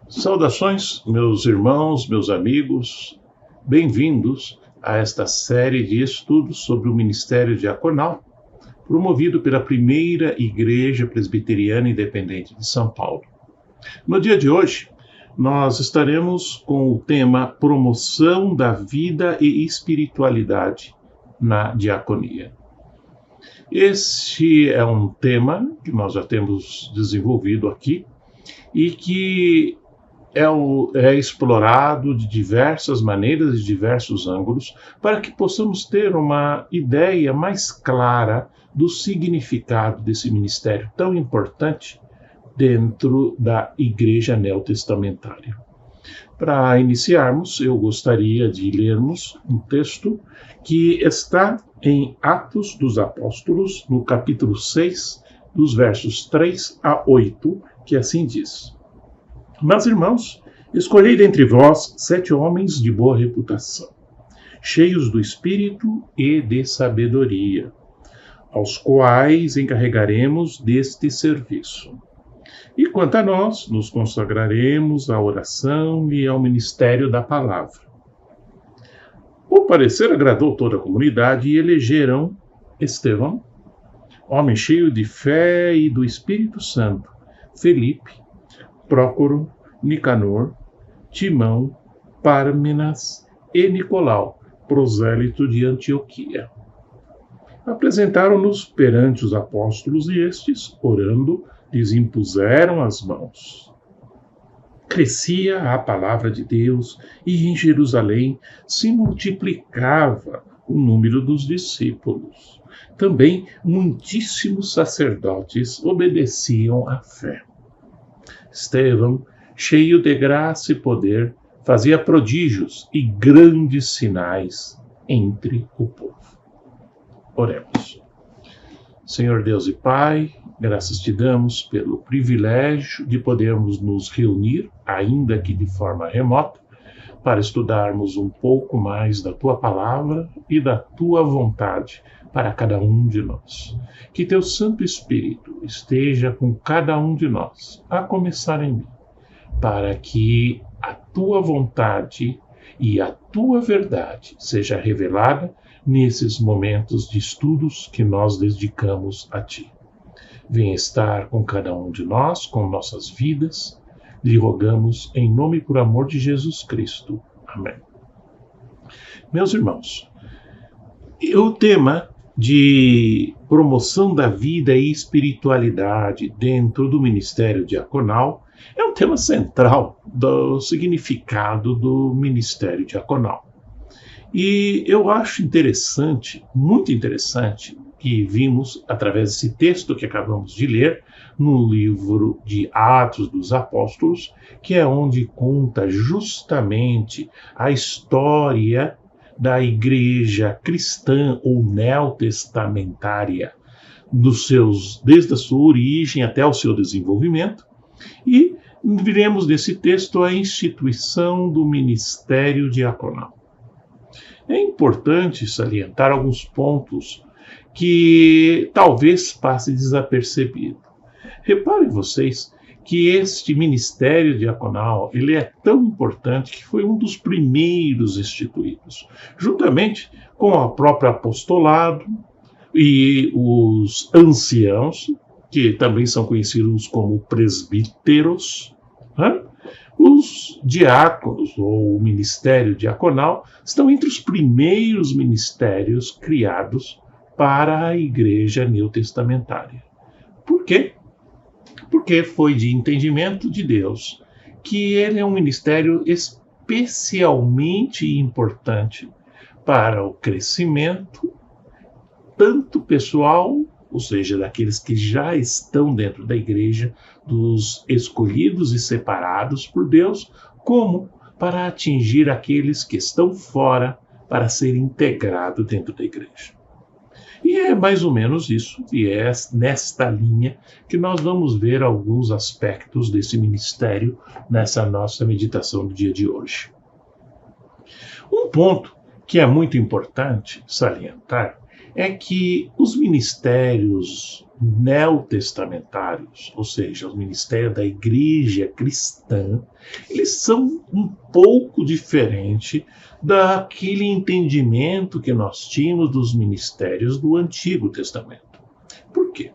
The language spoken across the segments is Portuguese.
Saudações, meus irmãos, meus amigos, bem-vindos a esta série de estudos sobre o ministério diaconal, promovido pela Primeira Igreja Presbiteriana Independente de São Paulo. No dia de hoje, nós estaremos com o tema Promoção da Vida e Espiritualidade na Diaconia. Este é um tema que nós já temos desenvolvido aqui e que é explorado de diversas maneiras, de diversos ângulos, para que possamos ter uma ideia mais clara do significado desse ministério tão importante dentro da Igreja Neotestamentária. Para iniciarmos, eu gostaria de lermos um texto que está em Atos dos Apóstolos, no capítulo 6, dos versos 3 a 8, que assim diz: Mas, irmãos, escolhei dentre vós 7 homens de boa reputação, cheios do Espírito e de sabedoria, aos quais encarregaremos deste serviço. E quanto a nós, nos consagraremos à oração e ao ministério da palavra. O parecer agradou toda a comunidade e elegeram Estevão, homem cheio de fé e do Espírito Santo, Felipe, Prócoro, Nicanor, Timão, Pármenas e Nicolau, prosélito de Antioquia. Apresentaram-nos perante os apóstolos e estes, orando, lhes impuseram as mãos. Crescia a palavra de Deus e em Jerusalém se multiplicava o número dos discípulos. Também muitíssimos sacerdotes obedeciam à fé. Estevão, cheio de graça e poder, fazia prodígios e grandes sinais entre o povo. Oremos. Senhor Deus e Pai, graças te damos pelo privilégio de podermos nos reunir, ainda que de forma remota, para estudarmos um pouco mais da tua palavra e da tua vontade para cada um de nós. Que teu Santo Espírito esteja com cada um de nós, a começar em mim, para que a tua vontade e a tua verdade seja revelada nesses momentos de estudos que nós dedicamos a ti. Venha estar com cada um de nós, com nossas vidas, lhe rogamos em nome e por amor de Jesus Cristo. Amém. Meus irmãos, o tema de promoção da vida e espiritualidade dentro do ministério diaconal é um tema central do significado do ministério diaconal. E eu acho interessante, muito interessante, que vimos através desse texto que acabamos de ler no livro de Atos dos Apóstolos, que é onde conta justamente a história da igreja cristã ou neotestamentária, desde a sua origem até o seu desenvolvimento, e veremos nesse texto a instituição do ministério diaconal. É importante salientar alguns pontos que talvez passe desapercebido. Reparem vocês que este ministério diaconal ele é tão importante que foi um dos primeiros instituídos, juntamente com o próprio apostolado e os anciãos, que também são conhecidos como presbíteros, né? Os diáconos, ou o ministério diaconal, estão entre os primeiros ministérios criados para a igreja neotestamentária. Por quê? Porque foi de entendimento de Deus que ele é um ministério especialmente importante para o crescimento, tanto pessoal, ou seja, daqueles que já estão dentro da igreja, dos escolhidos e separados por Deus, como para atingir aqueles que estão fora para ser integrado dentro da igreja. E é mais ou menos isso, e é nesta linha que nós vamos ver alguns aspectos desse ministério nessa nossa meditação do dia de hoje. Um ponto que é muito importante salientar é que os ministérios neotestamentários, ou seja, os ministérios da igreja cristã, eles são um pouco diferentes daquele entendimento que nós tínhamos dos ministérios do Antigo Testamento. Por quê?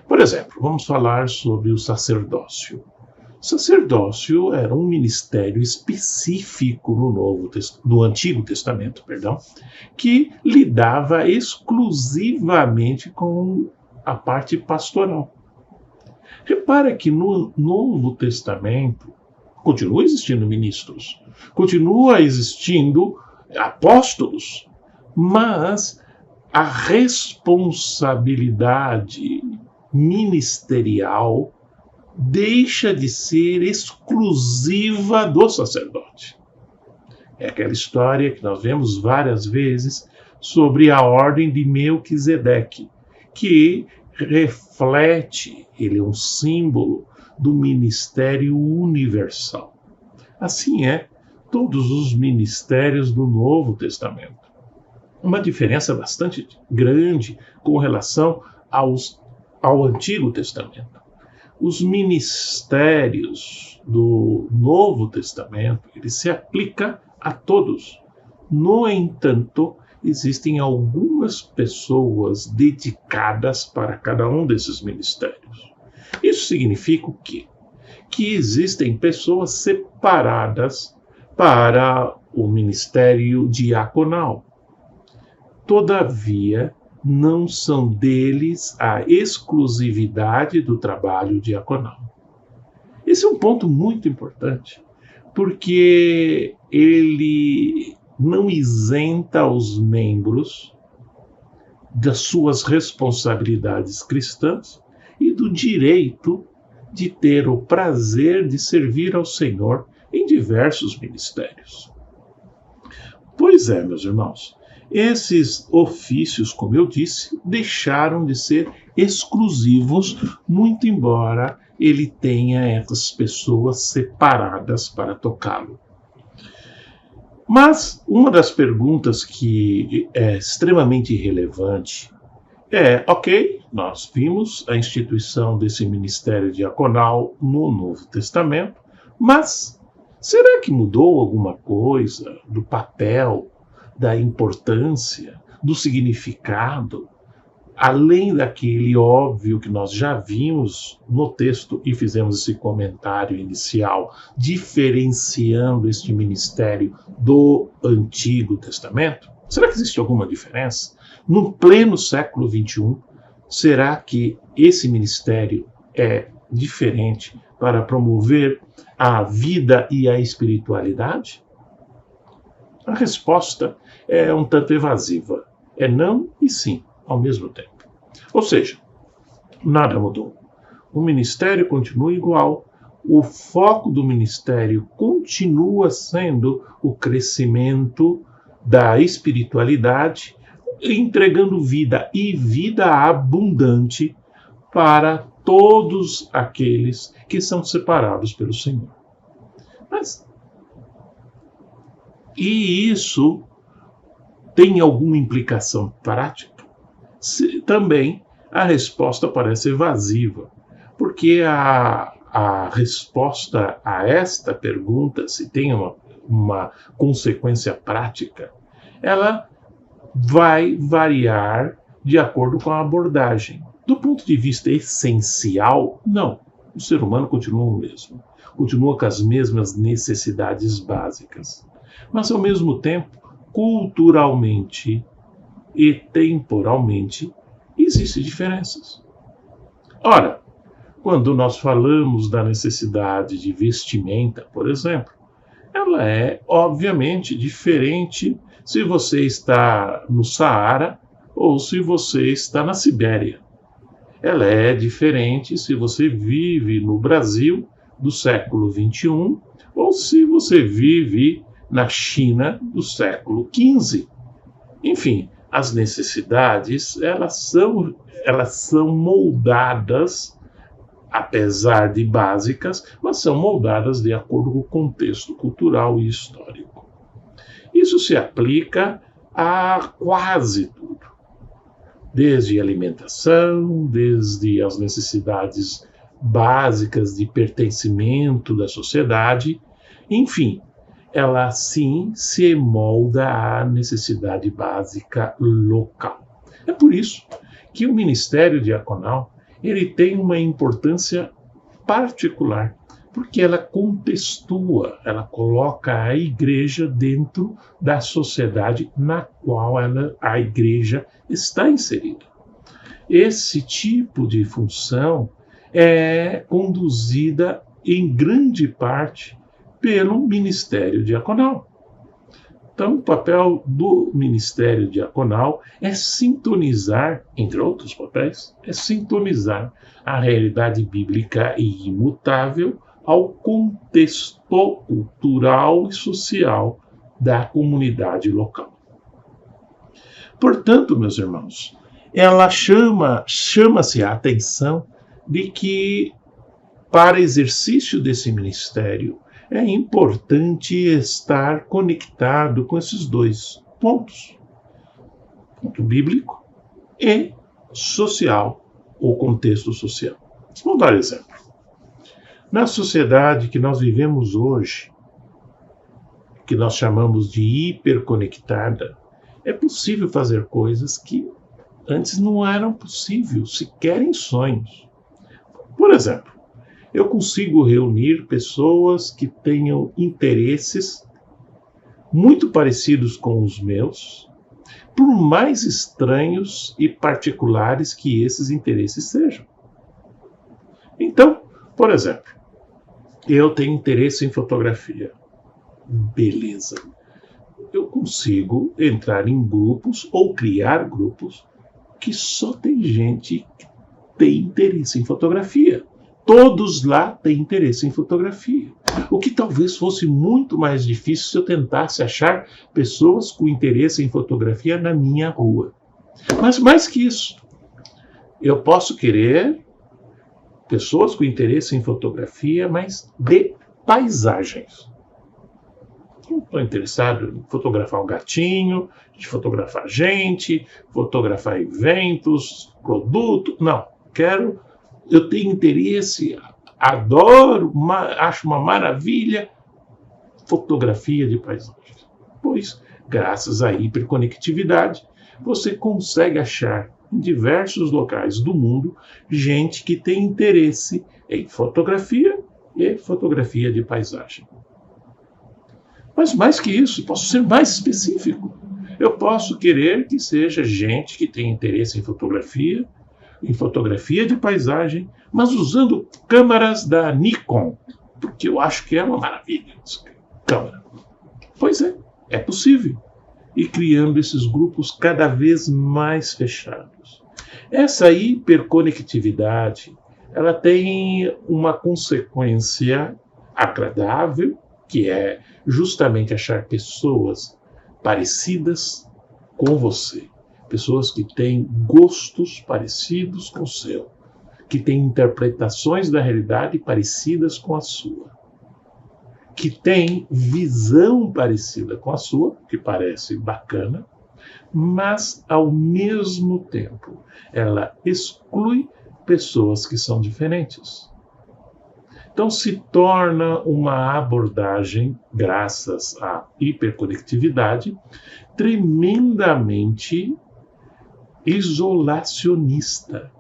Por exemplo, vamos falar sobre o sacerdócio. O sacerdócio era um ministério específico no Antigo Testamento, que lidava exclusivamente com a parte pastoral. Repara que no Novo Testamento continua existindo ministros, continua existindo apóstolos, mas a responsabilidade ministerial deixa de ser exclusiva do sacerdote. É aquela história que nós vemos várias vezes sobre a ordem de Melquisedeque, que reflete, ele é um símbolo do ministério universal. Assim é todos os ministérios do Novo Testamento. Uma diferença bastante grande com relação ao Antigo Testamento. Os ministérios do Novo Testamento, ele se aplica a todos. No entanto, existem algumas pessoas dedicadas para cada um desses ministérios. Isso significa o quê? Que existem pessoas separadas para o ministério diaconal. Todavia, não são deles a exclusividade do trabalho diaconal. Esse é um ponto muito importante, porque ele não isenta os membros das suas responsabilidades cristãs e do direito de ter o prazer de servir ao Senhor em diversos ministérios. Pois é, meus irmãos, esses ofícios, como eu disse, deixaram de ser exclusivos, muito embora ele tenha essas pessoas separadas para tocá-lo. Mas uma das perguntas que é extremamente relevante é, ok, nós vimos a instituição desse ministério diaconal no Novo Testamento, mas será que mudou alguma coisa do papel, da importância, do significado, além daquele óbvio que nós já vimos no texto e fizemos esse comentário inicial, diferenciando este ministério do Antigo Testamento? Será que existe alguma diferença? No pleno século XXI, será que esse ministério é diferente para promover a vida e a espiritualidade? A resposta é um tanto evasiva. É não e sim, ao mesmo tempo. Ou seja, nada mudou. O ministério continua igual, o foco do ministério continua sendo o crescimento da espiritualidade, entregando vida e vida abundante para todos aqueles que são separados pelo Senhor. E isso tem alguma implicação prática? Também a resposta parece evasiva, porque a resposta a esta pergunta, se tem uma consequência prática, ela vai variar de acordo com a abordagem. Do ponto de vista essencial, não. O ser humano continua o mesmo. Continua com as mesmas necessidades básicas. Mas, ao mesmo tempo, culturalmente e temporalmente, existem diferenças. Ora, quando nós falamos da necessidade de vestimenta, por exemplo, ela é, obviamente, diferente se você está no Saara ou se você está na Sibéria. Ela é diferente se você vive no Brasil do século XXI ou se você vive na China do século XV. Enfim, as necessidades elas são moldadas, apesar de básicas, mas são moldadas de acordo com o contexto cultural e histórico. Isso se aplica a quase tudo. desde alimentação, desde as necessidades básicas de pertencimento da sociedade, enfim, ela sim se molda à necessidade básica local. É por isso que o ministério diaconal ele tem uma importância particular, porque ela contextua, ela coloca a igreja dentro da sociedade na qual a igreja está inserida. Esse tipo de função é conduzida em grande parte pelo ministério diaconal. Então, o papel do ministério diaconal é sintonizar, entre outros papéis, é sintonizar a realidade bíblica e imutável ao contexto cultural e social da comunidade local. Portanto, meus irmãos, ela chama-se a atenção de que, para exercício desse ministério, é importante estar conectado com esses dois pontos: ponto bíblico e social, ou contexto social. Vamos dar um exemplo. Na sociedade que nós vivemos hoje, que nós chamamos de hiperconectada, é possível fazer coisas que antes não eram possíveis, sequer em sonhos. Por exemplo, eu consigo reunir pessoas que tenham interesses muito parecidos com os meus, por mais estranhos e particulares que esses interesses sejam. Então, por exemplo, eu tenho interesse em fotografia. Beleza. Eu consigo entrar em grupos ou criar grupos que só tem gente que tem interesse em fotografia. Todos lá têm interesse em fotografia. O que talvez fosse muito mais difícil se eu tentasse achar pessoas com interesse em fotografia na minha rua. Mas mais que isso, eu posso querer pessoas com interesse em fotografia, mas de paisagens. Não estou interessado em fotografar um gatinho, de fotografar gente, fotografar eventos, produto. Não, eu tenho interesse, adoro, acho uma maravilha fotografia de paisagens. Pois, graças à hiperconectividade, você consegue achar em diversos locais do mundo gente que tem interesse em fotografia e fotografia de paisagem. Mas mais que isso, posso ser mais específico. Eu posso querer que seja gente que tem interesse em fotografia de paisagem, mas usando câmeras da Nikon, porque eu acho que é uma maravilha essa câmera. Pois é possível. E criando esses grupos cada vez mais fechados. Essa hiperconectividade, ela tem uma consequência agradável, que é justamente achar pessoas parecidas com você. Pessoas que têm gostos parecidos com o seu, que têm interpretações da realidade parecidas com a sua, que têm visão parecida com a sua, que parece bacana, mas, ao mesmo tempo, ela exclui pessoas que são diferentes. Então, se torna uma abordagem, graças à hiperconectividade, tremendamente isolacionista.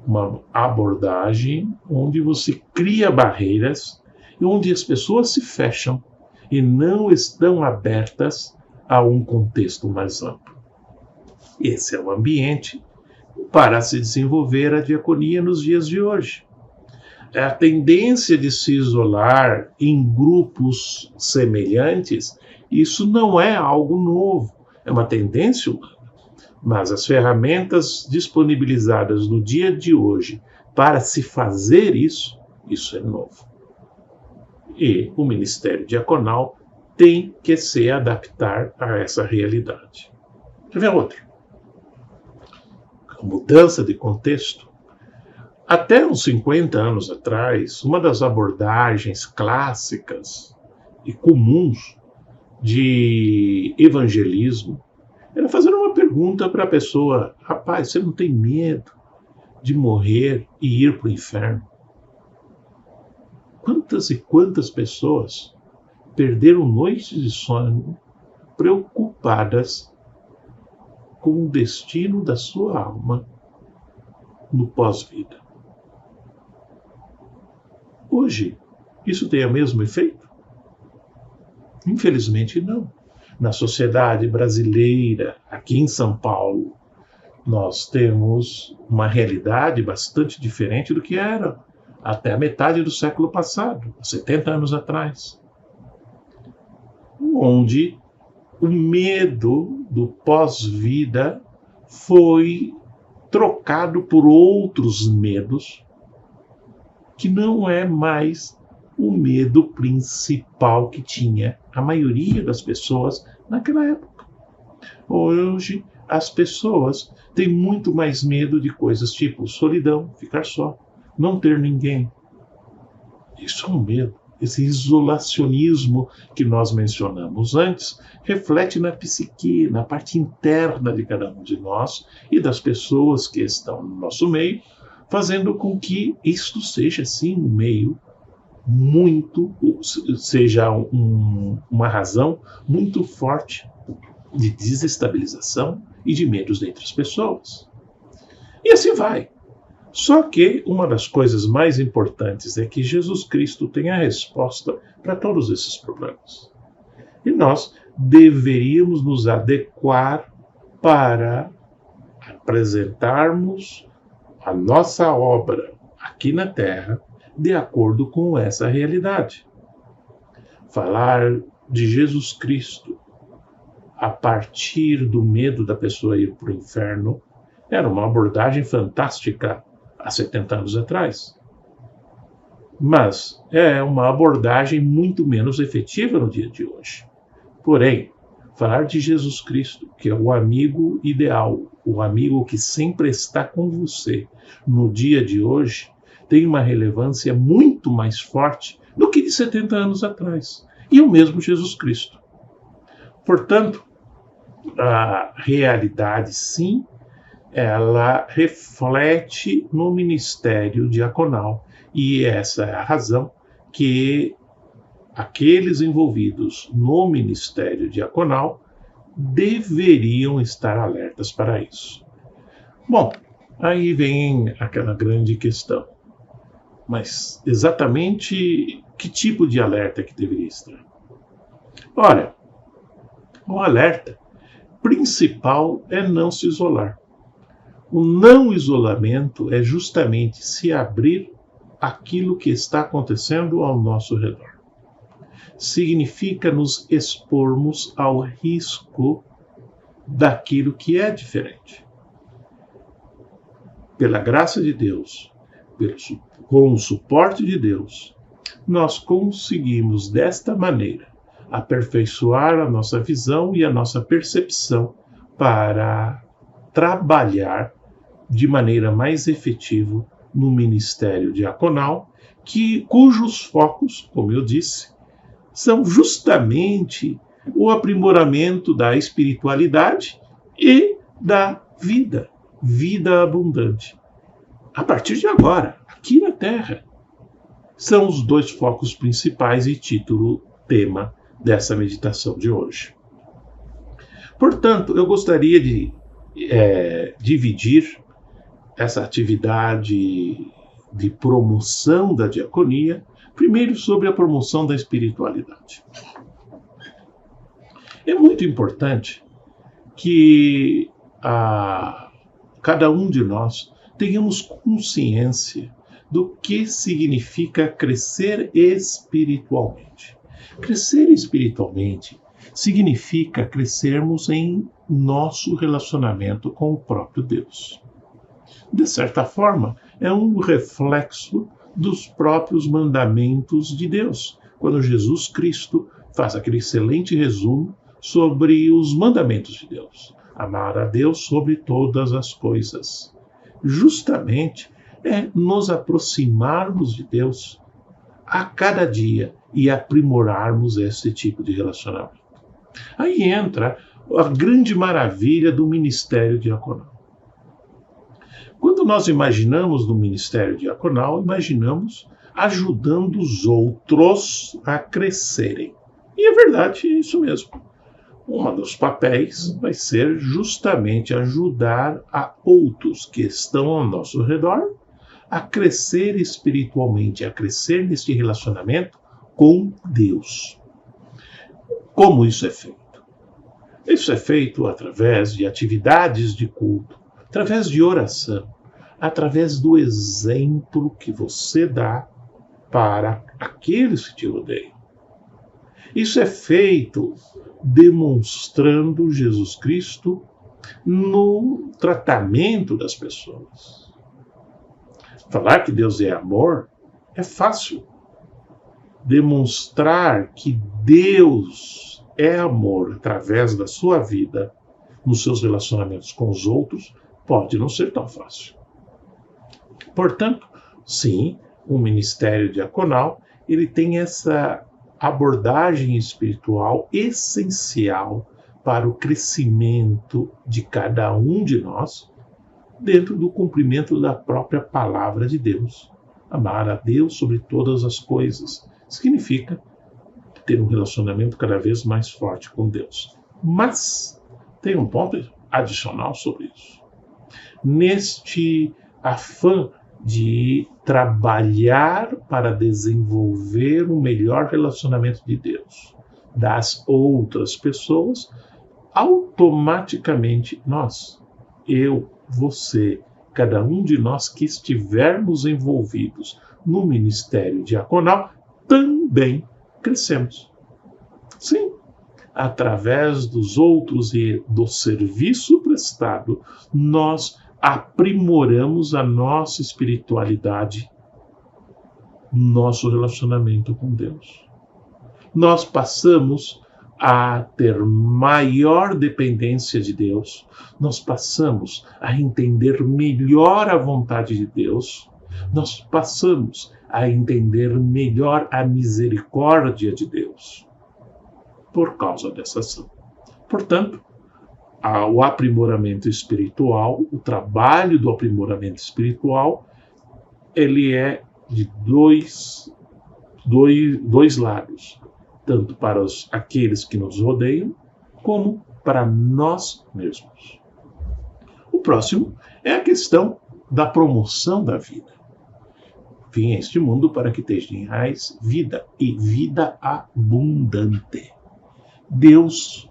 Uma abordagem onde você cria barreiras e onde as pessoas se fecham e não estão abertas a um contexto mais amplo. Esse é o ambiente para se desenvolver a diaconia nos dias de hoje. A tendência de se isolar em grupos semelhantes, isso não é algo novo, é uma tendência humana. Mas as ferramentas disponibilizadas no dia de hoje para se fazer isso é novo. E o ministério diaconal tem que se adaptar a essa realidade. Quer ver outra? A mudança de contexto. Até uns 50 anos atrás, uma das abordagens clássicas e comuns de evangelismo era fazendo uma pergunta para a pessoa: rapaz, você não tem medo de morrer e ir para o inferno? Quantas e quantas pessoas perderam noites de sono preocupadas com o destino da sua alma no pós-vida? Hoje, isso tem o mesmo efeito? Infelizmente não. Na sociedade brasileira, aqui em São Paulo, nós temos uma realidade bastante diferente do que era até a metade do século passado, 70 anos atrás, onde o medo do pós-vida foi trocado por outros medos, que não é mais o medo principal que tinha a maioria das pessoas naquela época. Hoje, as pessoas têm muito mais medo de coisas tipo solidão, ficar só, não ter ninguém. Isso é um medo. Esse isolacionismo que nós mencionamos antes reflete na psique, na parte interna de cada um de nós e das pessoas que estão no nosso meio, fazendo com que isto seja, sim, um meio muito, seja uma razão muito forte de desestabilização e de medos entre as pessoas. E assim vai. Só que uma das coisas mais importantes é que Jesus Cristo tem a resposta para todos esses problemas. E nós deveríamos nos adequar para apresentarmos a nossa obra aqui na Terra de acordo com essa realidade. Falar de Jesus Cristo a partir do medo da pessoa ir para o inferno era uma abordagem fantástica há 70 anos atrás. Mas é uma abordagem muito menos efetiva no dia de hoje. Porém, falar de Jesus Cristo, que é o amigo ideal, o amigo que sempre está com você no dia de hoje, tem uma relevância muito mais forte do que de 70 anos atrás. E o mesmo Jesus Cristo. Portanto, a realidade, sim, ela reflete no ministério diaconal. E essa é a razão que aqueles envolvidos no ministério diaconal deveriam estar alertas para isso. Bom, aí vem aquela grande questão. Mas exatamente que tipo de alerta que deveria estar? Olha, o alerta principal é não se isolar. O não isolamento é justamente se abrir àquilo que está acontecendo ao nosso redor. Significa nos expormos ao risco daquilo que é diferente. Pela graça de Deus, com o suporte de Deus, nós conseguimos desta maneira aperfeiçoar a nossa visão e a nossa percepção para trabalhar de maneira mais efetiva no ministério diaconal, cujos focos, como eu disse, são justamente o aprimoramento da espiritualidade e da vida abundante. A partir de agora, aqui na Terra, são os dois focos principais e tema dessa meditação de hoje. Portanto, eu gostaria de dividir essa atividade de promoção da diaconia, primeiro sobre a promoção da espiritualidade. É muito importante que cada um de nós tenhamos consciência do que significa crescer espiritualmente. Crescer espiritualmente significa crescermos em nosso relacionamento com o próprio Deus. De certa forma, é um reflexo dos próprios mandamentos de Deus, quando Jesus Cristo faz aquele excelente resumo sobre os mandamentos de Deus. Amar a Deus sobre todas as coisas. Justamente é nos aproximarmos de Deus a cada dia e aprimorarmos esse tipo de relacionamento. Aí entra a grande maravilha do ministério diaconal. Quando nós imaginamos no ministério diaconal, imaginamos ajudando os outros a crescerem. E é verdade, é isso mesmo. Um dos papéis vai ser justamente ajudar a outros que estão ao nosso redor a crescer espiritualmente, a crescer neste relacionamento com Deus. Como isso é feito? Isso é feito através de atividades de culto, através de oração, através do exemplo que você dá para aqueles que te rodeiam. Isso é feito demonstrando Jesus Cristo no tratamento das pessoas. Falar que Deus é amor é fácil. Demonstrar que Deus é amor através da sua vida, nos seus relacionamentos com os outros, pode não ser tão fácil. Portanto, sim, o ministério diaconal, ele tem essa abordagem espiritual essencial para o crescimento de cada um de nós, dentro do cumprimento da própria palavra de Deus. Amar a Deus sobre todas as coisas significa ter um relacionamento cada vez mais forte com Deus. Mas tem um ponto adicional sobre isso. Neste afã de trabalhar para desenvolver um melhor relacionamento de Deus das outras pessoas, automaticamente nós, eu, você, cada um de nós que estivermos envolvidos no ministério diaconal, também crescemos. Sim, através dos outros e do serviço prestado, nós aprimoramos a nossa espiritualidade, nosso relacionamento com Deus. Nós passamos a ter maior dependência de Deus, nós passamos a entender melhor a vontade de Deus, nós passamos a entender melhor a misericórdia de Deus, por causa dessa ação. Portanto, o aprimoramento espiritual, o trabalho do aprimoramento espiritual, ele é de dois lados, tanto para aqueles que nos rodeiam, como para nós mesmos. O próximo é a questão da promoção da vida. Vim a este mundo para que tenhais vida, e vida abundante. Deus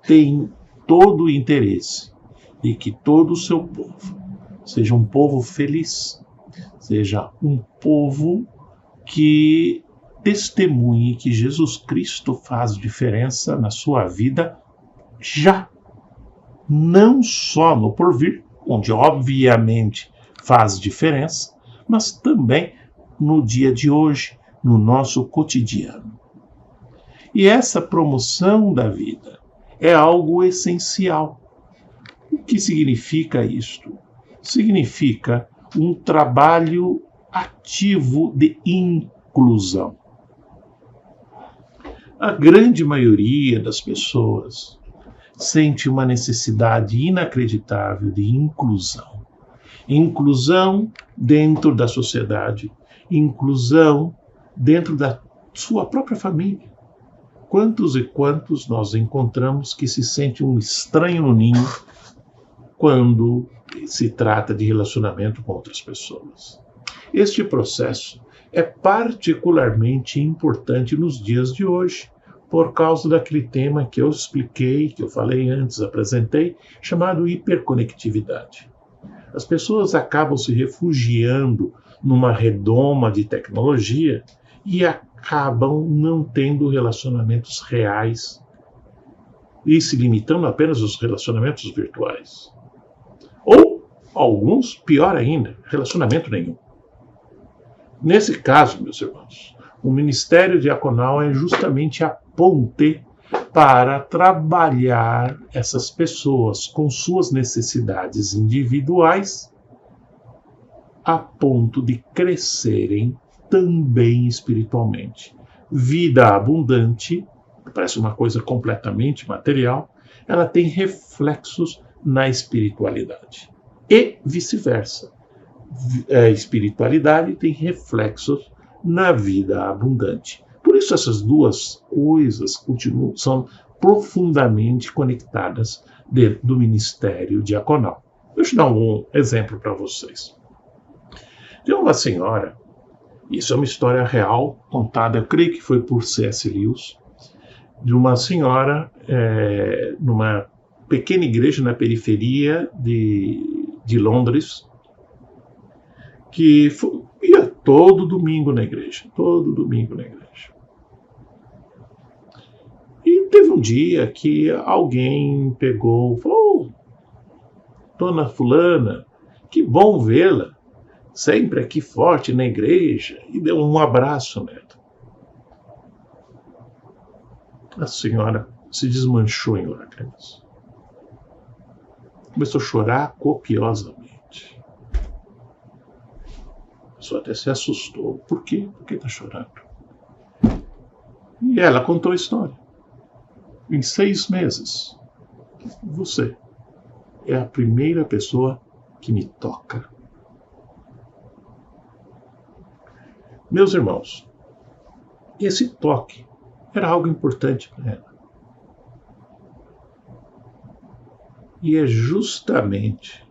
tem todo o interesse de que todo o seu povo seja um povo feliz, seja um povo que testemunhe que Jesus Cristo faz diferença na sua vida já, não só no porvir, onde obviamente faz diferença, mas também no dia de hoje, no nosso cotidiano. E essa promoção da vida é algo essencial. O que significa isto? Significa um trabalho ativo de inclusão. A grande maioria das pessoas sente uma necessidade inacreditável de inclusão. Inclusão dentro da sociedade, inclusão dentro da sua própria família. Quantos e quantos nós encontramos que se sente um estranho no ninho quando se trata de relacionamento com outras pessoas? Este processo é particularmente importante nos dias de hoje, por causa daquele tema que eu expliquei, que eu falei antes, apresentei, chamado hiperconectividade. As pessoas acabam se refugiando numa redoma de tecnologia e acabam não tendo relacionamentos reais e se limitando apenas aos relacionamentos virtuais. Ou, alguns, pior ainda, relacionamento nenhum. Nesse caso, meus irmãos, o ministério diaconal é justamente a ponte para trabalhar essas pessoas com suas necessidades individuais a ponto de crescerem também espiritualmente. Vida abundante, que parece uma coisa completamente material, ela tem reflexos na espiritualidade. E vice-versa. A espiritualidade tem reflexos na vida abundante. Por isso essas duas coisas são profundamente conectadas dentro do ministério diaconal. Deixa eu dar um exemplo para vocês. Tem uma senhora, isso é uma história real, contada, eu creio que foi por C.S. Lewis, de uma senhora numa pequena igreja na periferia de Londres, que ia todo domingo na igreja. E teve um dia que alguém pegou e falou: Dona Fulana, que bom vê-la, sempre aqui forte na igreja, e deu um abraço nela. A senhora se desmanchou em lágrimas. Começou a chorar copiosamente. A pessoa até se assustou. Por quê? Por que está chorando? E ela contou a história. Em 6 meses, você é a primeira pessoa que me toca. Meus irmãos, esse toque era algo importante para ela. E é justamente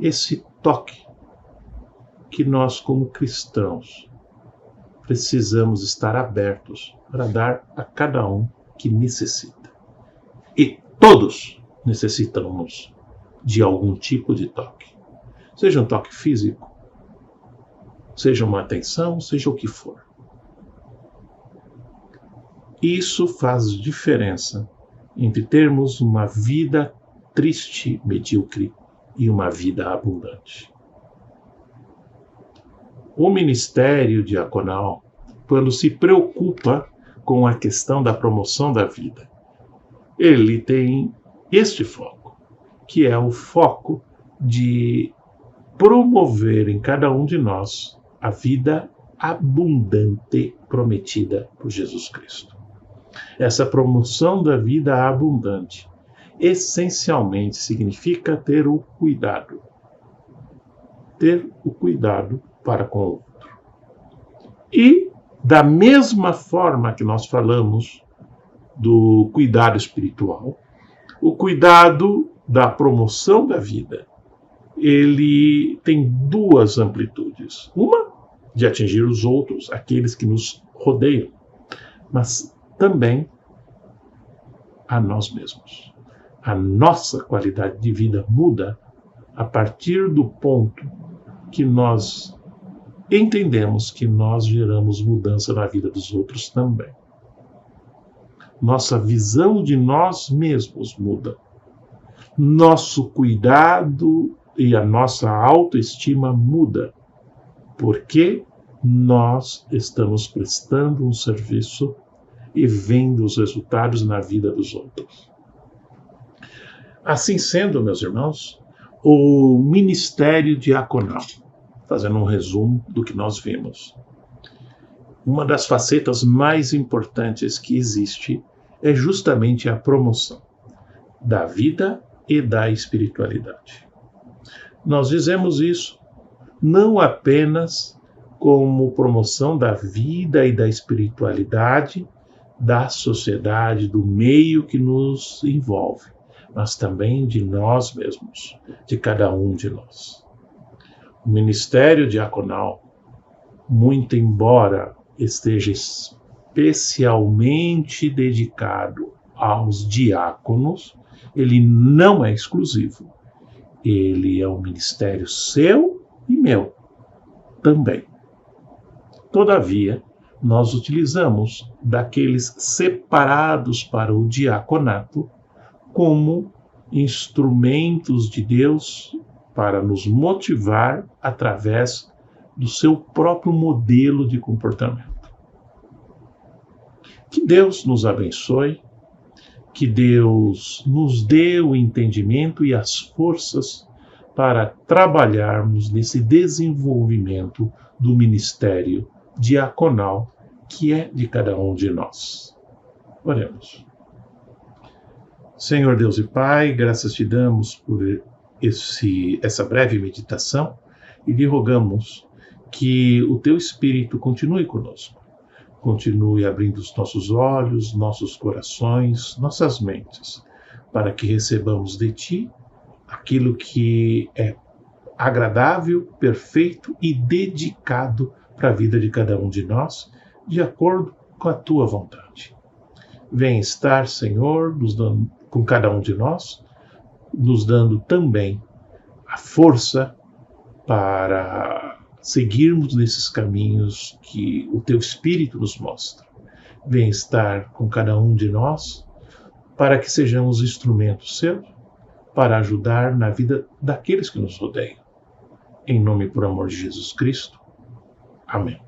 esse toque que nós, como cristãos, precisamos estar abertos para dar a cada um que necessita. E todos necessitamos de algum tipo de toque. Seja um toque físico, seja uma atenção, seja o que for. Isso faz diferença entre termos uma vida triste, medíocre e uma vida abundante. O ministério diaconal, quando se preocupa com a questão da promoção da vida, ele tem este foco, que é o foco de promover em cada um de nós a vida abundante prometida por Jesus Cristo. Essa promoção da vida abundante essencialmente significa ter o cuidado para com o outro. E da mesma forma que nós falamos do cuidado espiritual, o cuidado da promoção da vida, ele tem 2 amplitudes. Uma, de atingir os outros, aqueles que nos rodeiam, mas também a nós mesmos. A nossa qualidade de vida muda a partir do ponto que nós entendemos que nós geramos mudança na vida dos outros também. Nossa visão de nós mesmos muda. Nosso cuidado e a nossa autoestima muda, porque nós estamos prestando um serviço e vendo os resultados na vida dos outros. Assim sendo, meus irmãos, o ministério diaconal, fazendo um resumo do que nós vimos, uma das facetas mais importantes que existe é justamente a promoção da vida e da espiritualidade. Nós dizemos isso não apenas como promoção da vida e da espiritualidade da sociedade, do meio que nos envolve, mas também de nós mesmos, de cada um de nós. O ministério diaconal, muito embora esteja especialmente dedicado aos diáconos, ele não é exclusivo. Ele é um ministério seu e meu também. Todavia, nós utilizamos daqueles separados para o diaconato como instrumentos de Deus para nos motivar através do seu próprio modelo de comportamento. Que Deus nos abençoe, que Deus nos dê o entendimento e as forças para trabalharmos nesse desenvolvimento do ministério diaconal que é de cada um de nós. Oremos. Senhor Deus e Pai, graças te damos por essa breve meditação e lhe rogamos que o teu Espírito continue conosco, continue abrindo os nossos olhos, nossos corações, nossas mentes, para que recebamos de ti aquilo que é agradável, perfeito e dedicado para a vida de cada um de nós, de acordo com a tua vontade. Vem estar, Senhor, com cada um de nós, nos dando também a força para seguirmos nesses caminhos que o teu Espírito nos mostra. Vem estar com cada um de nós para que sejamos instrumentos seus para ajudar na vida daqueles que nos rodeiam. Em nome e por amor de Jesus Cristo. Amém.